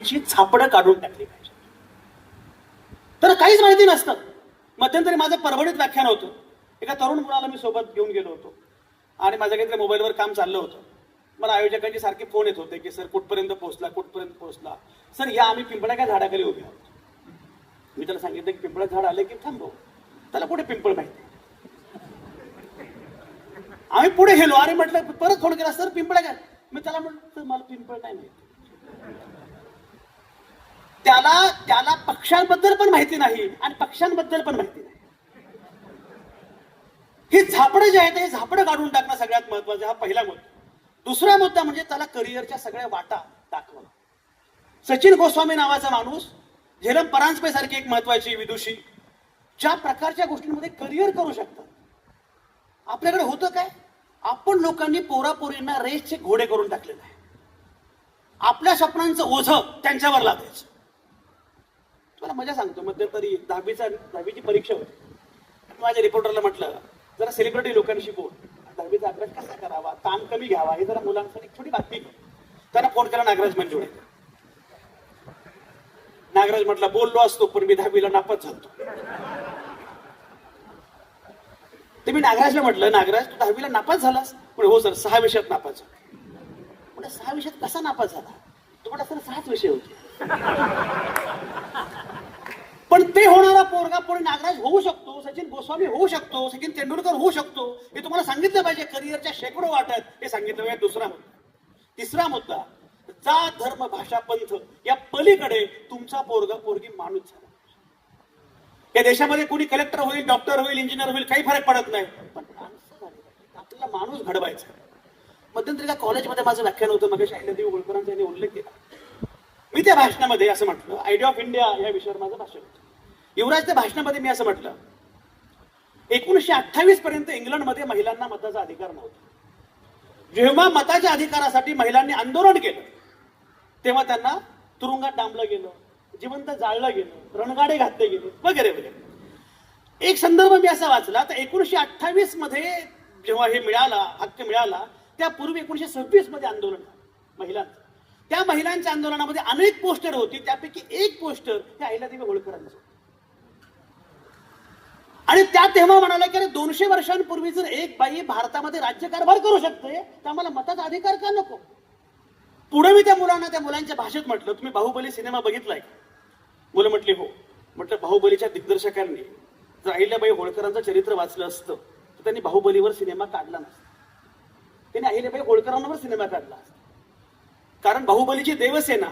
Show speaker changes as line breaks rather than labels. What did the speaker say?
ची छापडं काढून टाकली पाहिजे. तर काहीच माहिती नसतं. मध्यंतरी माझं परभणीत व्याख्यान होतं. एका तरुण मुलाला मी सोबत घेऊन गेलो होतो आणि माझ्या काहीतरी मोबाईलवर काम चाललं होतं. मला आयोजकांचे सारखे फोन येत होते की सर कुठपर्यंत पोहोचला. सर या आम्ही पिंपळाच्या झाडाखाली उभे आहोत. मी त्याला सांगितलं की पिंपळाचं झाड आले की थांबव. त्याला कुठे पिंपळ माहिती. आम्ही पुढे गेलो. अरे म्हटलं परत फोन केला सर पिंपळा काय. मी त्याला म्हटलं सर मला पिंपळ नाही माहिती. त्याला पक्षांबद्दल पण माहिती नाही आणि पक्षांबद्दल पण माहिती नाही. हे झापडं जे आहे ते झापडं काढून टाकणं सगळ्यात महत्वाचं. हा पहिला मुद्दा. दुसरा मुद्दा म्हणजे त्याला करिअरच्या सगळ्या वाटा दाखवणं. सचिन गोस्वामी नावाचा माणूस, झेलम परांजपे सारखी एक महत्वाची विदुषी, ज्या प्रकारच्या गोष्टींमध्ये करिअर करू शकतात. आपल्याकडे होतं काय, आपण लोकांनी पोरापोरींना रेसचे घोडे करून टाकलेलं आहे. आपल्या स्वप्नांचं ओझं त्यांच्यावर लादायचं. तुम्हाला मजा सांगतो, मध्यंतरी 10वीची परीक्षा होती. माझ्या रिपोर्टरला म्हटलं जरा सेलिब्रिटी लोकांशी बोल, 10वीचा अभ्यास कसा करावा, ताण कमी घ्यावा, हे जरा मुलांसाठी थोडी बातमी कर. त्यांना फोन केला नागराज मंजुळे. नागराज म्हटला बोललो असतो पण मी 10वीला नापास झालो. ते मी नागराजला म्हटलं नागराज तू 10वीला नापास झालास. म्हणजे हो सर 6 विषयात नापास झाला. म्हणजे 6 विषयात कसा नापास झाला. तो म्हटला सर 6च विषय होते. पण ते होणारा पोरगा पुढे नागराज होऊ शकतो, सचिन गोस्वामी होऊ शकतो, सचिन तेंडुलकर होऊ शकतो. हे तुम्हाला सांगितलं पाहिजे. करिअरच्या शेकडो वाटत हे सांगितलं पाहिजे. दुसरा मुद्दा. तिसरा मुद्दा, जात धर्म भाषा पंथ या पलीकडे तुमचा पोरगा पोरगी माणूस झाला. या देशामध्ये कोणी कलेक्टर होईल, डॉक्टर होईल, इंजिनियर होईल, काही फरक पडत नाही. पण माणसं झाली पाहिजे. आपल्याला माणूस घडवायचा. मध्यंतरी का कॉलेजमध्ये माझं व्याख्यान होतं. मग अहिल्यादेवी होळकरांचा यांनी उल्लेख केला. मी त्या भाषणामध्ये असं म्हटलं, आयडिया ऑफ इंडिया या विषयावर माझं भाषण होतं. युवराज त्या भाषणामध्ये मी असं म्हटलं, 1928 पर्यंत इंग्लंडमध्ये महिलांना मताचा अधिकार नव्हता. जेव्हा मताच्या अधिकारासाठी महिलांनी आंदोलन केलं तेव्हा त्यांना तुरुंगात डांबलं गेलं, जिवंत जाळलं गेलं, रणगाडे घातले गेले वगैरे वगैरे. एक संदर्भ मी असा वाचला तर 1928 मध्ये जेव्हा हे मिळाला, हक्क मिळाला, त्यापूर्वी 1926 मध्ये आंदोलन महिलांचं. त्या महिलांच्या आंदोलनामध्ये अनेक पोस्टर होती. त्यापैकी एक पोस्टर त्या अहिल्यादेवी होळकरांचं. आणि त्या तेव्हा म्हणाला की 200 वर्षांपूर्वी जर एक बाई भारतामध्ये राज्यकारभार करू शकते तर आम्हाला मताचा अधिकार का नको. पुढे मी त्या मुलांच्या भाषेत म्हटलं तुम्ही बाहुबली सिनेमा बघितलाय का. मुलं म्हटली हो. म्हटलं बाहुबलीच्या दिग्दर्शकांनी जर अहिल्याबाई होळकरांचं चरित्र वाचलं असतं तर त्यांनी बाहुबलीवर सिनेमा काढला नसता. त्यांनी अहिल्याबाई होळकरांवर सिनेमा काढला असता. कारण बाहुबलीची देवसेना